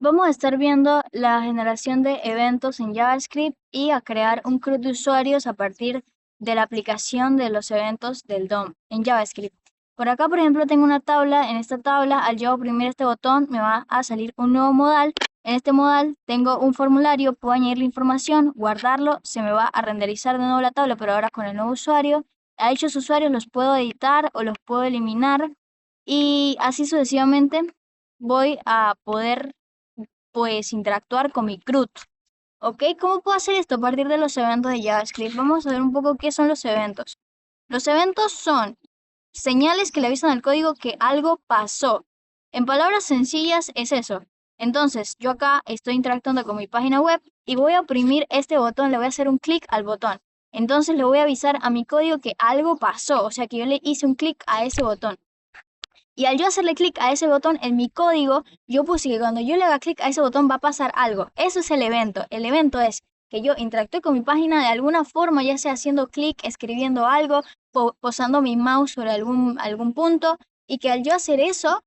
Vamos a estar viendo la generación de eventos en JavaScript y a crear un CRUD de usuarios a partir de la aplicación de los eventos del DOM en JavaScript. Por acá, por ejemplo, tengo una tabla. En esta tabla, al yo oprimir este botón, me va a salir un nuevo modal. En este modal tengo un formulario, puedo añadir la información, guardarlo, se me va a renderizar de nuevo la tabla, pero ahora con el nuevo usuario. A dichos usuarios los puedo editar o los puedo eliminar y así sucesivamente voy a poder pues interactuar con mi CRUD. ¿Ok? ¿Cómo puedo hacer esto a partir de los eventos de JavaScript? Vamos a ver un poco qué son los eventos. Los eventos son señales que le avisan al código que algo pasó. En palabras sencillas es eso. Entonces, yo acá estoy interactuando con mi página web y voy a oprimir este botón, le voy a hacer un clic al botón. Entonces le voy a avisar a mi código que algo pasó, o sea que yo le hice un clic a ese botón. Y al yo hacerle clic a ese botón en mi código, yo puse que cuando yo le haga clic a ese botón va a pasar algo. Eso es el evento. El evento es que yo interactúe con mi página de alguna forma, ya sea haciendo clic, escribiendo algo, posando mi mouse sobre algún punto, y que al yo hacer eso,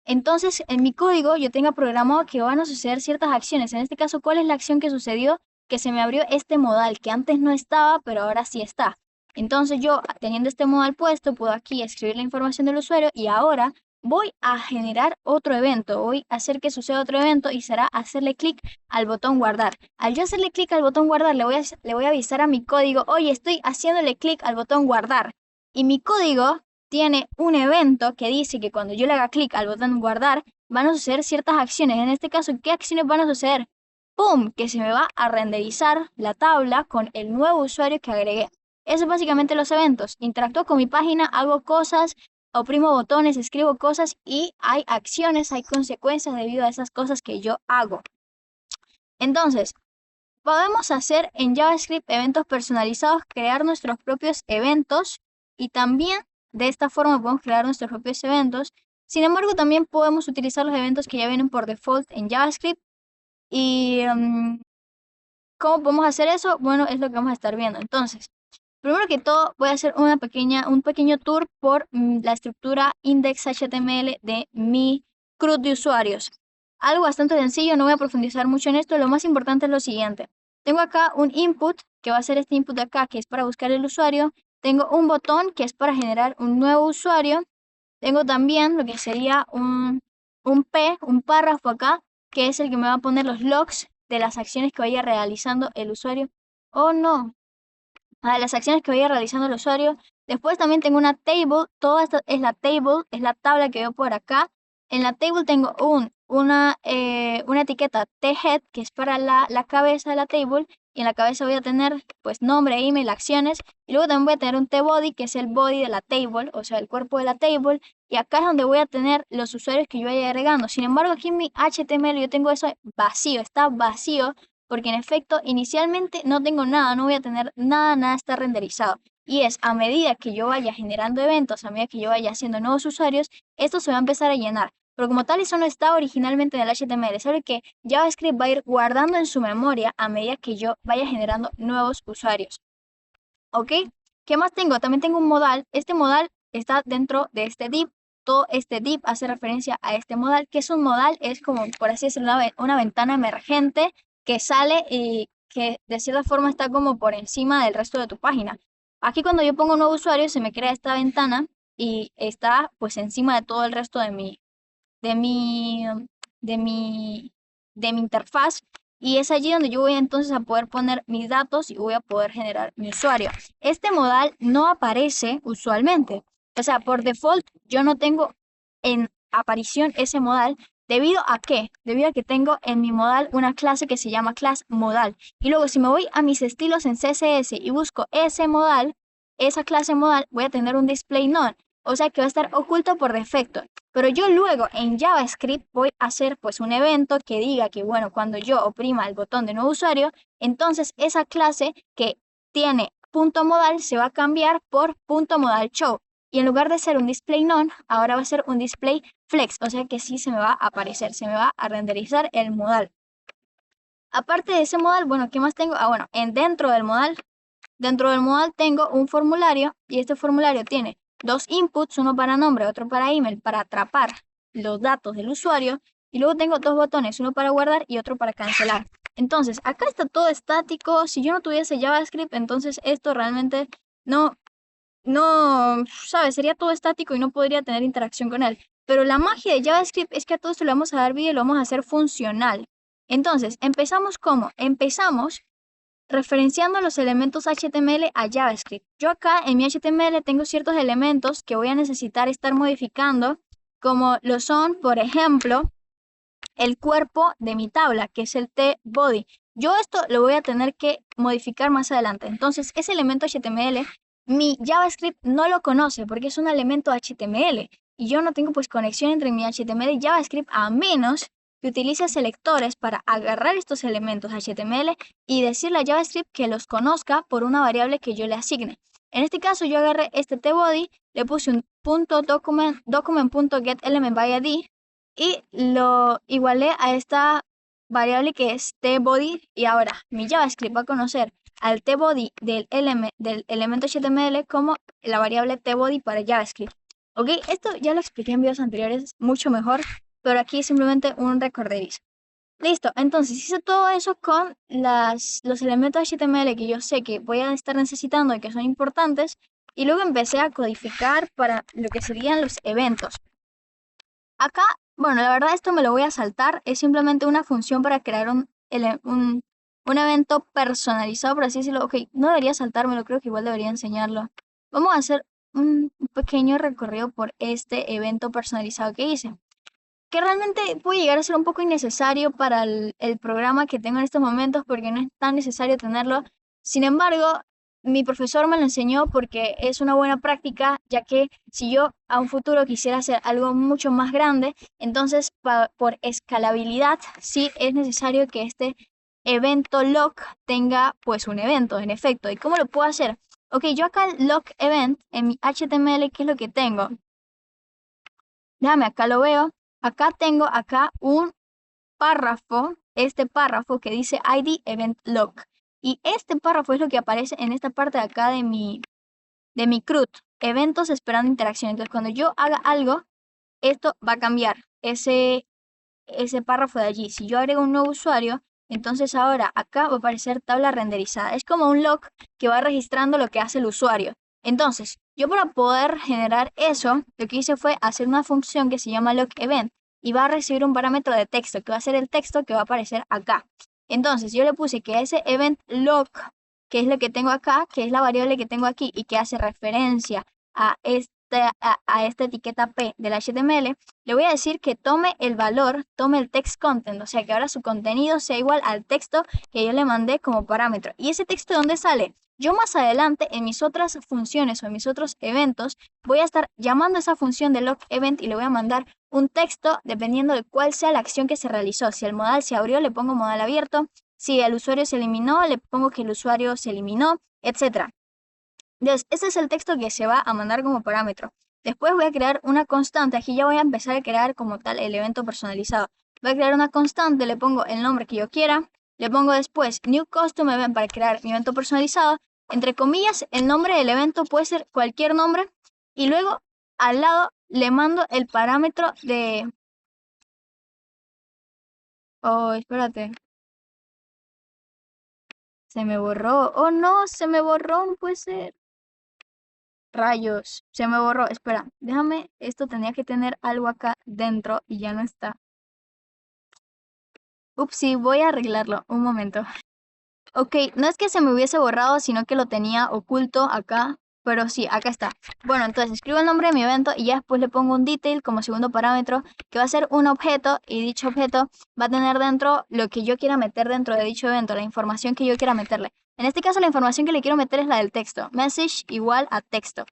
entonces en mi código yo tenga programado que van a suceder ciertas acciones. En este caso, ¿cuál es la acción que sucedió? Que se me abrió este modal que antes no estaba, pero ahora sí está. Entonces yo, teniendo este modal puesto, puedo aquí escribir la información del usuario y ahora voy a generar otro evento. Voy a hacer que suceda otro evento y será hacerle clic al botón guardar. Al yo hacerle clic al botón guardar, le voy a avisar a mi código, oye, estoy haciéndole clic al botón guardar. Y mi código tiene un evento que dice que cuando yo le haga clic al botón guardar, van a suceder ciertas acciones. En este caso, ¿qué acciones van a suceder? ¡Pum! Que se me va a renderizar la tabla con el nuevo usuario que agregué. Eso es básicamente los eventos. Interactúo con mi página, hago cosas, oprimo botones, escribo cosas y hay acciones, hay consecuencias debido a esas cosas que yo hago. Entonces, podemos hacer en JavaScript eventos personalizados, crear nuestros propios eventos y también de esta forma podemos crear nuestros propios eventos. Sin embargo, también podemos utilizar los eventos que ya vienen por default en JavaScript. ¿Y cómo podemos hacer eso? Bueno, es lo que vamos a estar viendo. Entonces, primero que todo, voy a hacer un pequeño tour por la estructura index.html de mi CRUD de usuarios. Algo bastante sencillo, no voy a profundizar mucho en esto. Lo más importante es lo siguiente. Tengo acá un input, que va a ser este input de acá, que es para buscar el usuario. Tengo un botón, que es para generar un nuevo usuario. Tengo también lo que sería un párrafo acá, que es el que me va a poner los logs de las acciones que vaya realizando el usuario. Oh, no, a las acciones que vaya realizando el usuario. Después también tengo una table, toda esta es la table, es la tabla que veo por acá. En la table tengo una etiqueta thead, que es para la cabeza de la table, y en la cabeza voy a tener pues nombre, email, acciones, y luego también voy a tener un tbody, que es el body de la table, o sea, el cuerpo de la table, y acá es donde voy a tener los usuarios que yo vaya agregando. Sin embargo, aquí en mi HTML yo tengo eso vacío, está vacío, porque en efecto inicialmente no tengo nada, no voy a tener nada está renderizado. Y es a medida que yo vaya generando eventos, a medida que yo vaya haciendo nuevos usuarios, esto se va a empezar a llenar. Pero como tal, eso no está originalmente en el HTML, es algo que JavaScript va a ir guardando en su memoria a medida que yo vaya generando nuevos usuarios. ¿Ok? ¿Qué más tengo? También tengo un modal. Este modal está dentro de este div. Todo este div hace referencia a este modal. ¿Qué es un modal? Es como, por así decirlo, una ventana emergente que sale y que de cierta forma está como por encima del resto de tu página. Aquí cuando yo pongo un nuevo usuario se me crea esta ventana y está pues encima de todo el resto de mi, de mi, de mi interfaz. Y es allí donde yo voy entonces a poder poner mis datos y voy a poder generar mi usuario. Este modal no aparece usualmente. O sea, por default yo no tengo en aparición ese modal. ¿Debido a qué? Debido a que tengo en mi modal una clase que se llama class modal. Y luego si me voy a mis estilos en CSS y busco ese modal, esa clase modal, voy a tener un display none. O sea que va a estar oculto por defecto. Pero yo luego en JavaScript voy a hacer pues un evento que diga que bueno, cuando yo oprima el botón de nuevo usuario, entonces esa clase que tiene punto modal se va a cambiar por punto modal show. Y en lugar de ser un display none, ahora va a ser un display flex. O sea que sí se me va a aparecer, se me va a renderizar el modal. Aparte de ese modal, bueno, ¿qué más tengo? Bueno, dentro del modal tengo un formulario y este formulario tiene dos inputs, uno para nombre, otro para email, para atrapar los datos del usuario. y luego tengo dos botones, uno para guardar y otro para cancelar. Entonces, acá está todo estático. Si yo no tuviese JavaScript, entonces esto realmente no, ¿sabes? Sería todo estático y no podría tener interacción con él. Pero la magia de JavaScript es que a todo esto le vamos a dar vida y lo vamos a hacer funcional. Entonces, ¿empezamos cómo? Empezamos referenciando los elementos HTML a JavaScript. Yo acá en mi HTML tengo ciertos elementos que voy a necesitar estar modificando, como lo son, por ejemplo, el cuerpo de mi tabla, que es el tBody. Yo esto lo voy a tener que modificar más adelante. Entonces, ese elemento HTML, mi JavaScript no lo conoce porque es un elemento HTML y yo no tengo pues conexión entre mi HTML y JavaScript a menos que utilice selectores para agarrar estos elementos HTML y decirle a JavaScript que los conozca por una variable que yo le asigne. En este caso yo agarré este tBody, le puse un document.getElementById y lo igualé a esta variable que es tBody, y ahora mi JavaScript va a conocer al tBody del elemento HTML como la variable tBody para JavaScript. Ok, esto ya lo expliqué en videos anteriores mucho mejor, pero aquí es simplemente un recorderizo. Listo, entonces hice todo eso con los elementos HTML que yo sé que voy a estar necesitando y que son importantes, y luego empecé a codificar para lo que serían los eventos. Acá, bueno, la verdad esto me lo voy a saltar, es simplemente una función para crear un evento personalizado, por así decirlo. Ok, no debería saltármelo, creo que igual debería enseñarlo. Vamos a hacer un pequeño recorrido por este evento personalizado que hice, que realmente puede llegar a ser un poco innecesario para el programa que tengo en estos momentos porque no es tan necesario tenerlo. Sin embargo, mi profesor me lo enseñó porque es una buena práctica, ya que si yo a un futuro quisiera hacer algo mucho más grande, entonces por escalabilidad sí es necesario que este evento log tenga pues un evento, en efecto. ¿Y cómo lo puedo hacer? Ok, yo acá el log event en mi HTML, ¿qué es lo que tengo? Déjame, acá lo veo. Acá tengo un párrafo, este párrafo que dice ID event log. Y este párrafo es lo que aparece en esta parte de acá de mi CRUD, eventos esperando interacción. Entonces, cuando yo haga algo, esto va a cambiar ese párrafo de allí. Si yo agrego un nuevo usuario, entonces ahora acá va a aparecer tabla renderizada. Es como un log que va registrando lo que hace el usuario. Entonces, yo para poder generar eso, lo que hice fue hacer una función que se llama logEvent y va a recibir un parámetro de texto, que va a ser el texto que va a aparecer acá. Entonces, yo le puse que ese event log, que es lo que tengo acá, que es la variable que tengo aquí y que hace referencia a esta etiqueta P del HTML, le voy a decir que tome el valor, tome el text content, o sea que ahora su contenido sea igual al texto que yo le mandé como parámetro. ¿Y ese texto de dónde sale? Yo más adelante en mis otras funciones o en mis otros eventos voy a estar llamando a esa función de logEvent y le voy a mandar un texto dependiendo de cuál sea la acción que se realizó. Si el modal se abrió, le pongo modal abierto. Si el usuario se eliminó, le pongo que el usuario se eliminó, etc. Entonces, este es el texto que se va a mandar como parámetro. Después voy a crear una constante. Aquí ya voy a empezar a crear como tal el evento personalizado. Voy a crear una constante, le pongo el nombre que yo quiera. Le pongo después New Custom Event para crear mi evento personalizado. Entre comillas, el nombre del evento puede ser cualquier nombre. Y luego al lado le mando el parámetro de... Oh, espérate. Se me borró. Oh, no, se me borró. No puede ser. Rayos, se me borró. Espera, déjame. Esto tenía que tener algo acá dentro y ya no está. Ups, sí, voy a arreglarlo. Un momento. Ok, no es que se me hubiese borrado, sino que lo tenía oculto acá. Pero sí, acá está. Bueno, entonces escribo el nombre de mi evento y ya después le pongo un detail como segundo parámetro, que va a ser un objeto, y dicho objeto va a tener dentro lo que yo quiera meter dentro de dicho evento, la información que yo quiera meterle. En este caso la información que le quiero meter es la del texto. Message igual a texto.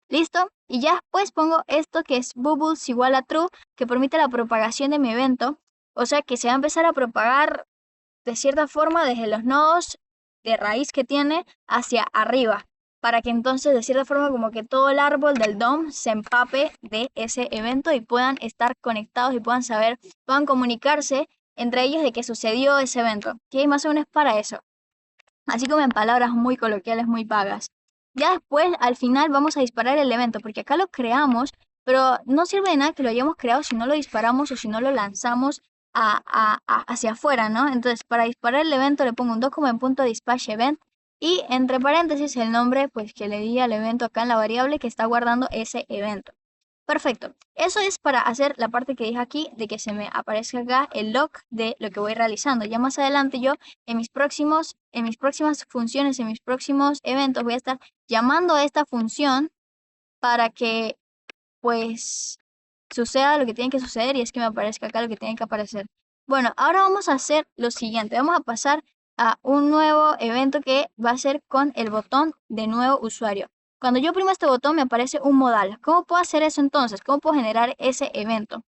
¿Listo? Y ya después pongo esto que es bubbles igual a true, que permite la propagación de mi evento. O sea que se va a empezar a propagar de cierta forma desde los nodos de raíz que tiene hacia arriba, para que entonces de cierta forma como que todo el árbol del DOM se empape de ese evento y puedan estar conectados y puedan saber, puedan comunicarse entre ellos de que sucedió ese evento. Que más o menos para eso. Así como en palabras muy coloquiales, muy vagas. Ya después, al final, vamos a disparar el evento, porque acá lo creamos pero no sirve de nada que lo hayamos creado si no lo disparamos o si no lo lanzamos hacia afuera, ¿no? Entonces, para disparar el evento le pongo un document.dispatch event y entre paréntesis el nombre pues que le di al evento acá en la variable que está guardando ese evento. Perfecto. Eso es para hacer la parte que dije aquí de que se me aparezca acá el log de lo que voy realizando. Ya más adelante yo en mis próximas funciones, en mis próximos eventos voy a estar llamando a esta función para que pues suceda lo que tiene que suceder y es que me aparezca acá lo que tiene que aparecer. Bueno, ahora vamos a hacer lo siguiente. Vamos a pasar a un nuevo evento que va a ser con el botón de nuevo usuario. Cuando yo oprimo este botón me aparece un modal. ¿Cómo puedo hacer eso entonces? ¿Cómo puedo generar ese evento?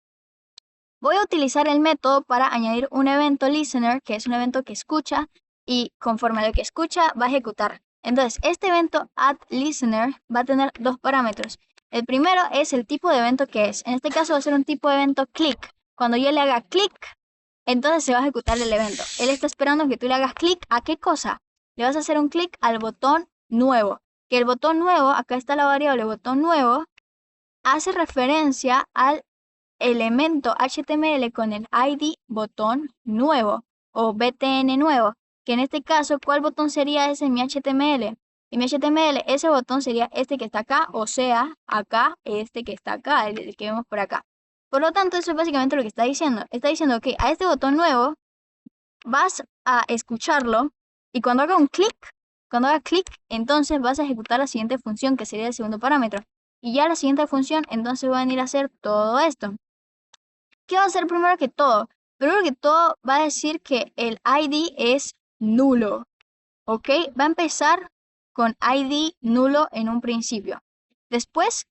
Voy a utilizar el método para añadir un evento listener, que es un evento que escucha y conforme a lo que escucha va a ejecutar. Entonces, este evento addListener va a tener dos parámetros. El primero es el tipo de evento que es. En este caso va a ser un tipo de evento click. Cuando yo le haga click, entonces se va a ejecutar el evento. Él está esperando que tú le hagas clic ¿a qué cosa? Le vas a hacer un clic al botón nuevo. Que el botón nuevo, acá está la variable botón nuevo, hace referencia al elemento HTML con el ID botón nuevo o BTN nuevo. Que en este caso, ¿cuál botón sería ese en mi HTML? En mi HTML, ese botón sería este que está acá, o sea, acá, este que está acá, el que vemos por acá. Por lo tanto, eso es básicamente lo que está diciendo. Está diciendo que a este botón nuevo vas a escucharlo y cuando haga un clic, cuando haga clic, entonces vas a ejecutar la siguiente función que sería el segundo parámetro. Y ya la siguiente función entonces va a venir a hacer todo esto. ¿Qué va a hacer primero que todo? Primero que todo va a decir que el ID es nulo. ¿Ok? Va a empezar con ID nulo en un principio. Después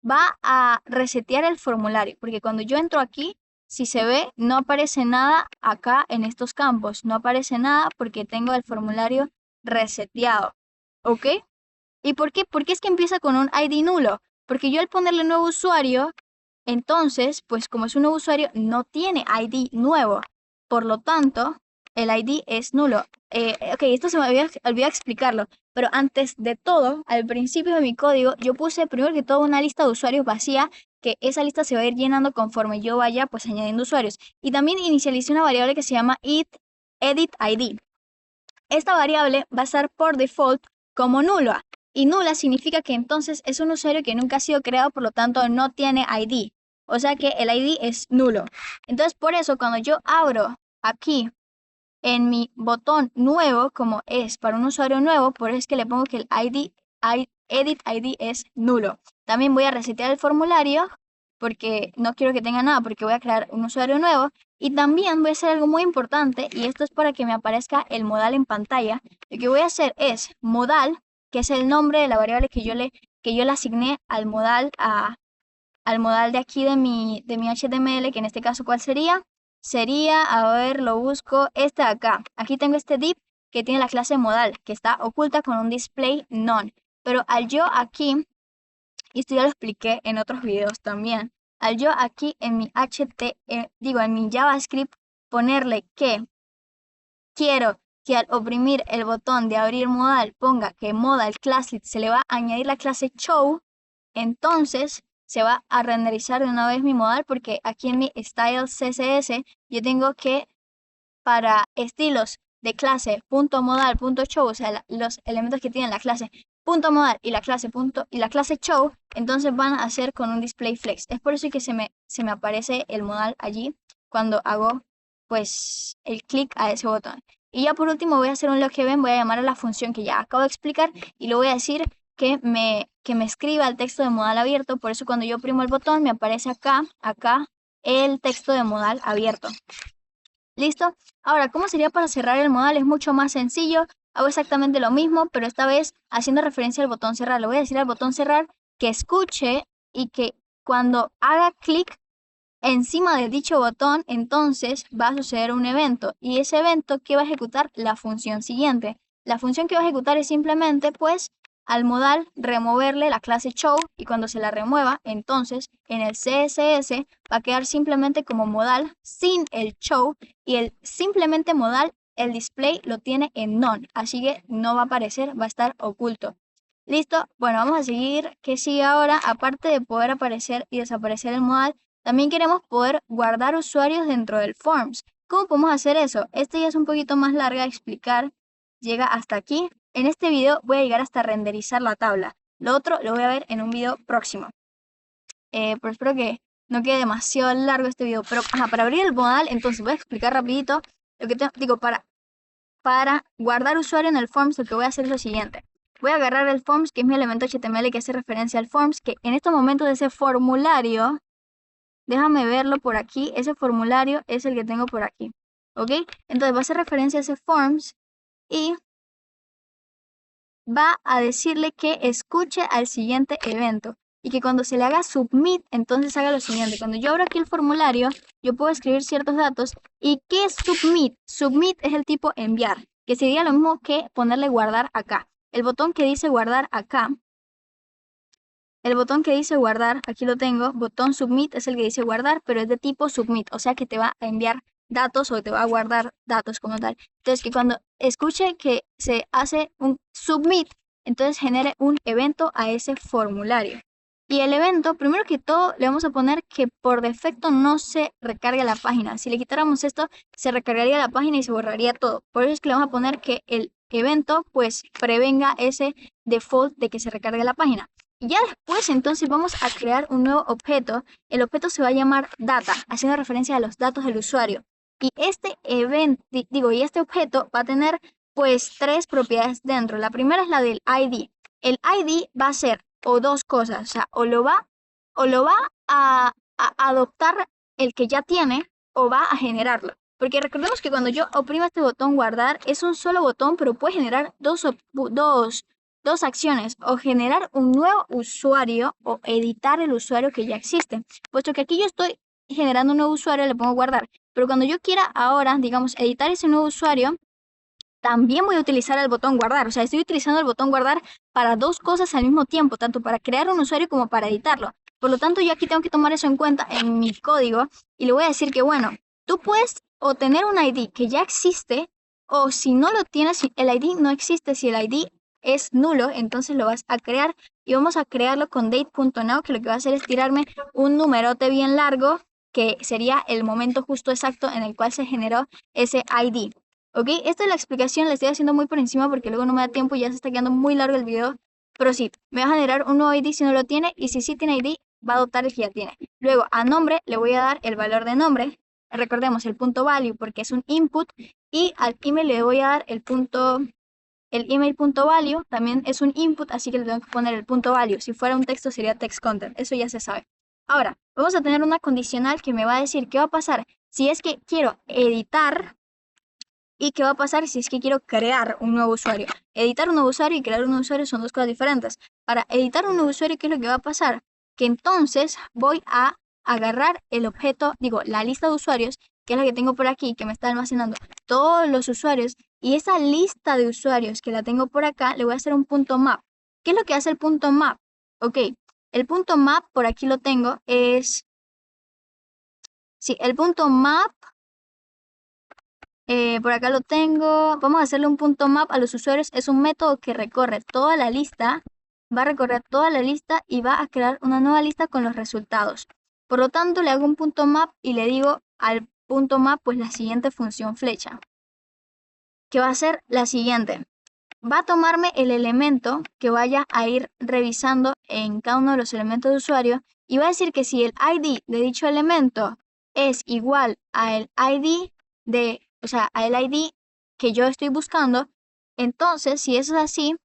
va a resetear el formulario, porque cuando yo entro aquí, si se ve, no aparece nada acá en estos campos. No aparece nada porque tengo el formulario reseteado. ¿Ok? ¿Y por qué? Porque es que empieza con un ID nulo. Porque yo al ponerle nuevo usuario, entonces, pues como es un nuevo usuario, no tiene ID nuevo. Por lo tanto, el ID es nulo. Ok, esto se me había olvidado explicarlo. Pero antes de todo, al principio de mi código, yo puse primero que todo una lista de usuarios vacía, que esa lista se va a ir llenando conforme yo vaya pues añadiendo usuarios. Y también inicialicé una variable que se llama editID. Esta variable va a estar por default como nula. Y nula significa que entonces es un usuario que nunca ha sido creado, por lo tanto no tiene ID. O sea que el ID es nulo. Entonces por eso cuando yo abro aquí en mi botón nuevo, como es para un usuario nuevo, por eso es que le pongo que el edit ID es nulo. También voy a resetear el formulario porque no quiero que tenga nada, porque voy a crear un usuario nuevo. Y también voy a hacer algo muy importante, y esto es para que me aparezca el modal en pantalla. Lo que voy a hacer es modal, que es el nombre de la variable que yo le asigné al modal, al modal de aquí de mi HTML, que en este caso, ¿cuál sería? Sería, a ver, lo busco, este de acá. Aquí tengo este div que tiene la clase modal, que está oculta con un display none. Pero al yo aquí, y esto ya lo expliqué en otros videos también, al yo aquí en mi en mi JavaScript ponerle que quiero que al oprimir el botón de abrir modal ponga que modal classList se le va a añadir la clase show, entonces se va a renderizar de una vez mi modal porque aquí en mi style CSS yo tengo que para estilos de clase .modal.show, o sea, los elementos que tienen la clase .modal y la clase show, entonces van a hacer con un display flex. Es por eso que se me aparece el modal allí cuando hago pues el clic a ese botón. Y ya por último voy a hacer un logevent, voy a llamar a la función que ya acabo de explicar y le voy a decir que me escriba el texto de modal abierto. Por eso cuando yo oprimo el botón me aparece acá el texto de modal abierto. ¿Listo? Ahora, ¿cómo sería para cerrar el modal? Es mucho más sencillo. Hago exactamente lo mismo, pero esta vez haciendo referencia al botón cerrar. Le voy a decir al botón cerrar que escuche y que cuando haga clic encima de dicho botón, entonces va a suceder un evento. Y ese evento, ¿qué va a ejecutar? La función siguiente. La función que va a ejecutar es simplemente, pues, al modal removerle la clase show y cuando se la remueva, entonces en el CSS va a quedar simplemente como modal sin el show y el simplemente modal, el display lo tiene en none, así que no va a aparecer, va a estar oculto. Listo, bueno, vamos a seguir. ¿Qué sigue ahora? Aparte de poder aparecer y desaparecer el modal, también queremos poder guardar usuarios dentro del forms. ¿Cómo podemos hacer eso? Este ya es un poquito más larga de explicar. Llega hasta aquí. En este video voy a llegar hasta renderizar la tabla. Lo otro lo voy a ver en un video próximo. Pero espero que no quede demasiado largo este video. Pero para abrir el modal, entonces voy a explicar rapidito lo que digo, para guardar usuario en el forms, lo que voy a hacer es lo siguiente. Voy a agarrar el forms, que es mi elemento HTML que hace referencia al forms, que en estos momentos ese formulario, déjame verlo por aquí, ese formulario es el que tengo por aquí, ¿ok? Entonces va a hacer referencia a ese forms y va a decirle que escuche al siguiente evento y que cuando se le haga submit, entonces haga lo siguiente. Cuando yo abro aquí el formulario, yo puedo escribir ciertos datos. ¿Y qué es submit? Submit es el tipo enviar, que sería lo mismo que ponerle guardar acá. El botón que dice guardar acá, el botón que dice guardar, aquí lo tengo, botón submit es el que dice guardar, pero es de tipo submit, o sea que te va a enviar datos o te va a guardar datos como tal. Entonces que cuando escuche que se hace un submit, entonces genere un evento a ese formulario. Y el evento, primero que todo, le vamos a poner que por defecto no se recargue la página. Si le quitáramos esto, se recargaría la página y se borraría todo. Por eso es que le vamos a poner que el evento pues prevenga ese default de que se recargue la página. Y ya después entonces vamos a crear un nuevo objeto. El objeto se va a llamar data, haciendo referencia a los datos del usuario. Y este y este objeto va a tener pues tres propiedades dentro. La primera es la del ID. El ID va a ser o dos cosas, o sea, o lo va a adoptar el que ya tiene o va a generarlo. Porque recordemos que cuando yo oprimo este botón guardar, es un solo botón, pero puede generar dos acciones, o generar un nuevo usuario o editar el usuario que ya existe. Puesto que aquí yo estoy generando un nuevo usuario, le pongo guardar. Pero cuando yo quiera ahora, digamos, editar ese nuevo usuario, también voy a utilizar el botón guardar. O sea, estoy utilizando el botón guardar para dos cosas al mismo tiempo, tanto para crear un usuario como para editarlo. Por lo tanto, yo aquí tengo que tomar eso en cuenta en mi código y le voy a decir que, bueno, tú puedes o tener un ID que ya existe, o si no lo tienes, si el ID no existe, si el ID es nulo, entonces lo vas a crear y vamos a crearlo con date.now, que lo que va a hacer es tirarme un numerote bien largo, que sería el momento justo exacto en el cual se generó ese ID. ¿Ok? Esta es la explicación, la estoy haciendo muy por encima porque luego no me da tiempo y ya se está quedando muy largo el video. Pero sí, me va a generar un nuevo ID si no lo tiene, y si sí tiene ID, va a adoptar el que ya tiene. Luego, a nombre le voy a dar el valor de nombre. Recordemos el punto value porque es un input, y al email le voy a dar el email.value, también es un input, así que le tengo que poner el punto value. Si fuera un texto sería text content, eso ya se sabe. Ahora, vamos a tener una condicional que me va a decir qué va a pasar si es que quiero editar y qué va a pasar si es que quiero crear un nuevo usuario. Editar un nuevo usuario y crear un nuevo usuario son dos cosas diferentes. Para editar un nuevo usuario, ¿qué es lo que va a pasar? Que entonces voy a agarrar el objeto, la lista de usuarios, que es la que tengo por aquí, que me está almacenando todos los usuarios, y esa lista de usuarios que la tengo por acá, le voy a hacer un punto map. ¿Qué es lo que hace el punto map? Ok, el punto map, por aquí lo tengo, sí, el punto map, por acá lo tengo. Vamos a hacerle un punto map a los usuarios. Es un método que recorre toda la lista, va a recorrer toda la lista y va a crear una nueva lista con los resultados. Por lo tanto, le hago un punto map y le digo al punto map pues la siguiente función flecha, que va a ser la siguiente. Va a tomarme el elemento que vaya a ir revisando en cada uno de los elementos de usuario y va a decir que si el ID de dicho elemento es igual al ID al ID que yo estoy buscando, entonces si eso es así,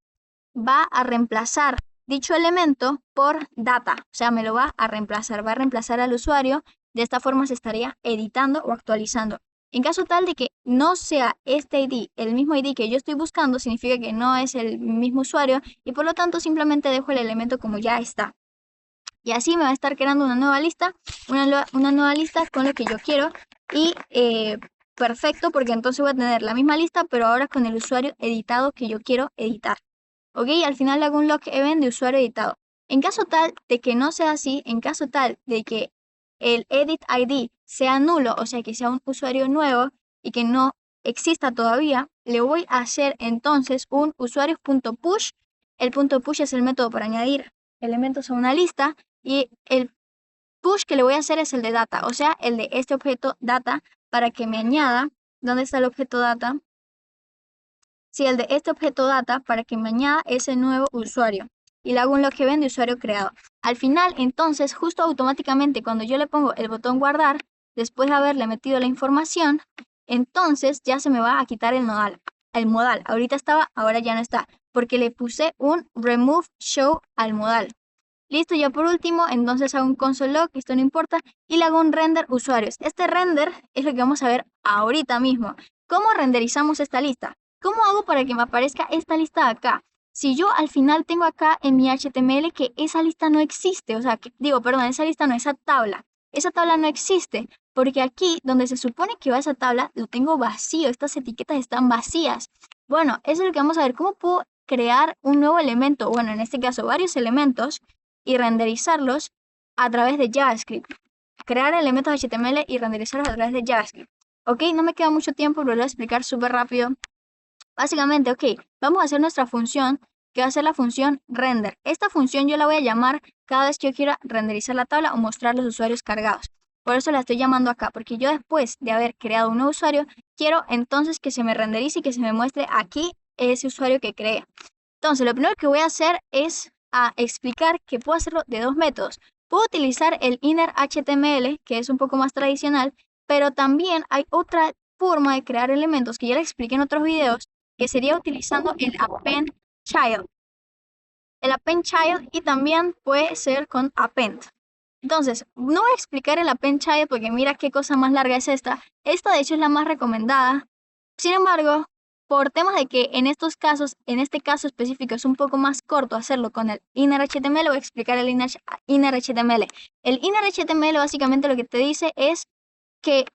va a reemplazar dicho elemento por data, o sea, me lo va a reemplazar al usuario. De esta forma se estaría editando o actualizando. En caso tal de que no sea este ID el mismo ID que yo estoy buscando, significa que no es el mismo usuario y por lo tanto simplemente dejo el elemento como ya está. Y así me va a estar creando una nueva lista, una nueva lista con lo que yo quiero, y perfecto, porque entonces voy a tener la misma lista pero ahora con el usuario editado que yo quiero editar. ¿Ok? Al final le hago un log event de usuario editado. En caso tal de que no sea así, en caso tal de que el edit ID sea nulo, o sea que sea un usuario nuevo y que no exista todavía, le voy a hacer entonces un usuarios.push el punto push es el método para añadir elementos a una lista y el push que le voy a hacer es el de data, o sea, el de este objeto data para que me añada. ¿Dónde está el objeto data? Sí, el de este objeto data para que me añada ese nuevo usuario y le hago un log event de usuario creado. Al final, entonces, justo automáticamente cuando yo le pongo el botón guardar, después de haberle metido la información, entonces ya se me va a quitar el modal. Ahorita estaba, ahora ya no está, porque le puse un remove show al modal. Listo, ya por último, entonces hago un console log, esto no importa, y le hago un render usuarios. Este render es lo que vamos a ver ahorita mismo. ¿Cómo renderizamos esta lista? ¿Cómo hago para que me aparezca esta lista de acá? Si yo al final tengo acá en mi HTML que esa lista no existe, o sea, esa lista no, esa tabla no existe, porque aquí donde se supone que va esa tabla, lo tengo vacío, estas etiquetas están vacías. Bueno, eso es lo que vamos a ver, ¿cómo puedo crear un nuevo elemento? Bueno, en este caso varios elementos, y renderizarlos a través de JavaScript. Crear elementos HTML y renderizarlos a través de JavaScript. Ok, no me queda mucho tiempo, pero lo voy a explicar súper rápido. Básicamente, ok, vamos a hacer nuestra función, que va a ser la función render. Esta función yo la voy a llamar cada vez que yo quiera renderizar la tabla o mostrar los usuarios cargados. Por eso la estoy llamando acá, porque yo después de haber creado un nuevo usuario, quiero entonces que se me renderice y que se me muestre aquí ese usuario que creé. Entonces, lo primero que voy a hacer es explicar que puedo hacerlo de dos métodos. Puedo utilizar el inner HTML, que es un poco más tradicional, pero también hay otra forma de crear elementos que ya les expliqué en otros videos, que sería utilizando el append child. El append child y también puede ser con append. Entonces, no voy a explicar el append child porque mira qué cosa más larga es esta. Esta de hecho es la más recomendada. Sin embargo, por temas de que en estos casos, en este caso específico es un poco más corto hacerlo con el inner HTML, voy a explicar el inner HTML. El inner HTML básicamente lo que te dice es que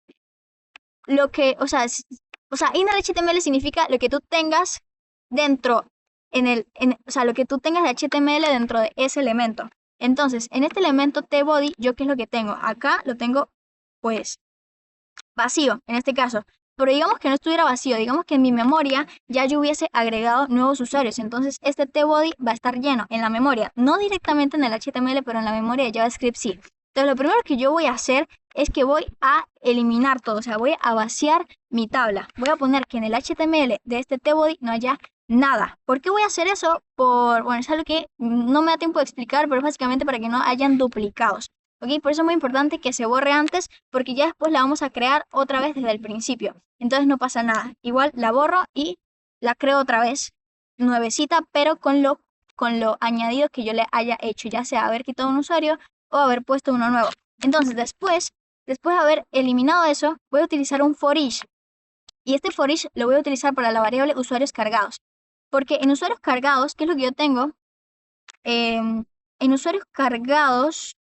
inner HTML significa lo que tú tengas dentro, o sea, lo que tú tengas de HTML dentro de ese elemento. Entonces, en este elemento tBody, ¿yo qué es lo que tengo? Acá lo tengo, pues, vacío, en este caso. Pero digamos que no estuviera vacío, digamos que en mi memoria ya yo hubiese agregado nuevos usuarios. Entonces, este tBody va a estar lleno en la memoria, no directamente en el HTML, pero en la memoria de JavaScript sí. Entonces, lo primero que yo voy a hacer es que voy a eliminar todo, o sea, voy a vaciar mi tabla. Voy a poner que en el HTML de este tBody no haya nada. ¿Por qué voy a hacer eso? Bueno, es algo que no me da tiempo de explicar, pero es básicamente para que no hayan duplicados. ¿Ok? Por eso es muy importante que se borre antes, porque ya después la vamos a crear otra vez desde el principio. Entonces no pasa nada. Igual la borro y la creo otra vez nuevecita, pero con lo añadido que yo le haya hecho, ya sea haber quitado un usuario o haber puesto uno nuevo. Entonces después de haber eliminado eso, voy a utilizar un for each. Y este for each lo voy a utilizar para la variable usuarios cargados. Porque en usuarios cargados, ¿qué es lo que yo tengo? En usuarios cargados,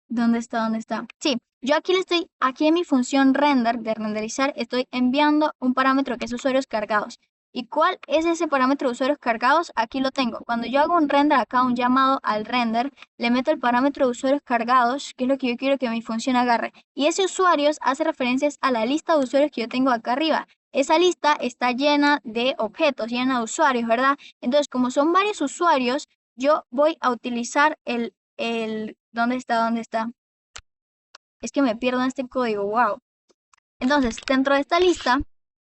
¿dónde está? Sí, yo aquí en mi función render, de renderizar, estoy enviando un parámetro que es usuarios cargados. ¿Y cuál es ese parámetro de usuarios cargados? Aquí lo tengo. Cuando yo hago un render acá, un llamado al render, le meto el parámetro de usuarios cargados, que es lo que yo quiero que mi función agarre. Y ese usuarios hace referencias a la lista de usuarios que yo tengo acá arriba. Esa lista está llena de objetos, llena de usuarios, ¿verdad? Entonces, como son varios usuarios, yo voy a utilizar ¿dónde está? Es que me pierdo en este código, wow. Entonces, dentro de esta lista,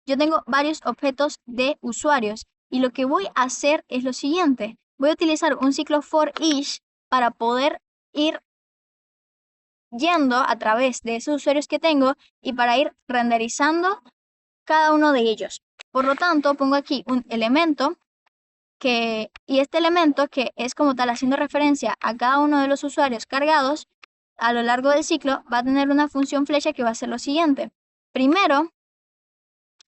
yo tengo varios objetos de usuarios y lo que voy a hacer es lo siguiente. Voy a utilizar un ciclo for each para poder ir yendo a través de esos usuarios que tengo y para ir renderizando cada uno de ellos. Por lo tanto, pongo aquí un elemento y este elemento que es como tal haciendo referencia a cada uno de los usuarios cargados, a lo largo del ciclo va a tener una función flecha que va a hacer lo siguiente. Primero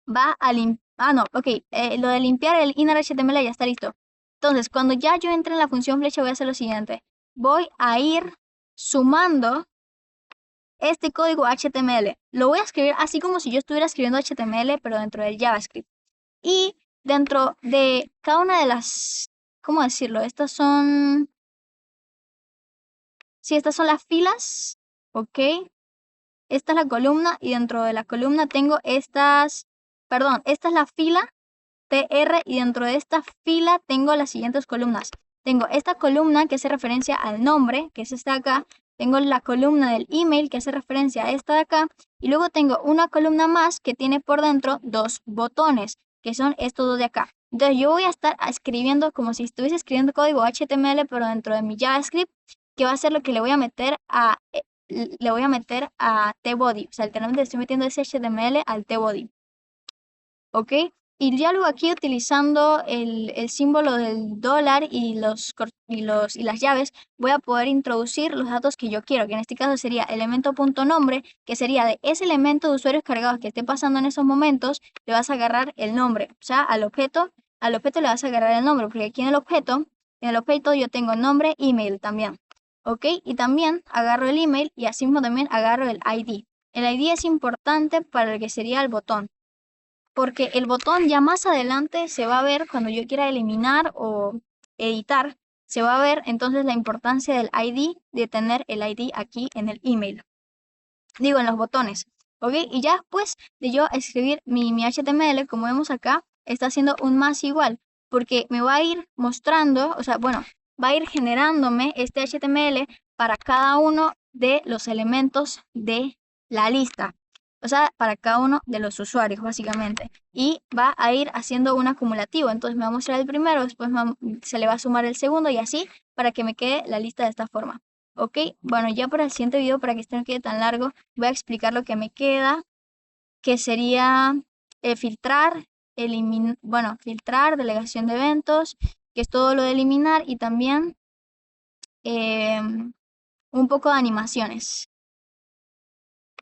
va a lo de limpiar el inner HTML ya está listo. Entonces, cuando ya yo entre en la función flecha voy a hacer lo siguiente. Voy a ir sumando este código HTML. Lo voy a escribir así como si yo estuviera escribiendo HTML, pero dentro del JavaScript. Y dentro de cada una de las, ¿cómo decirlo? Estas son las filas, ¿ok? Esta es la columna y dentro de la columna tengo esta es la fila tr y dentro de esta fila tengo las siguientes columnas. Tengo esta columna que hace referencia al nombre, que es esta de acá. Tengo la columna del email que hace referencia a esta de acá. Y luego tengo una columna más que tiene por dentro dos botones, que son estos dos de acá. Entonces yo voy a estar escribiendo como si estuviese escribiendo código HTML, pero dentro de mi JavaScript, que va a ser lo que le voy a meter a TBody. O sea, literalmente estoy metiendo ese HTML al TBody. ¿Ok? Y ya luego aquí utilizando el símbolo del dólar y las llaves, voy a poder introducir los datos que yo quiero, que en este caso sería elemento.nombre, que sería de ese elemento de usuarios cargados que esté pasando en esos momentos, le vas a agarrar el nombre. O sea, al objeto le vas a agarrar el nombre, porque aquí en el objeto yo tengo nombre, email también. ¿Ok? Y también agarro el email y así mismo también agarro el ID. El ID es importante para el que sería el botón, porque el botón ya más adelante se va a ver cuando yo quiera eliminar o editar, se va a ver entonces la importancia del ID, de tener el ID aquí en el email, digo en los botones, ¿ok? Y ya después de yo escribir mi HTML, como vemos acá, está haciendo un más igual, porque me va a ir mostrando, o sea, bueno, va a ir generándome este HTML para cada uno de los elementos de la lista. O sea, para cada uno de los usuarios, básicamente. Y va a ir haciendo un acumulativo. Entonces me va a mostrar el primero, después se le va a sumar el segundo y así para que me quede la lista de esta forma. Ok, bueno, ya para el siguiente video, para que este no quede tan largo, voy a explicar lo que me queda, que sería filtrar, filtrar, delegación de eventos, que es todo lo de eliminar y también un poco de animaciones.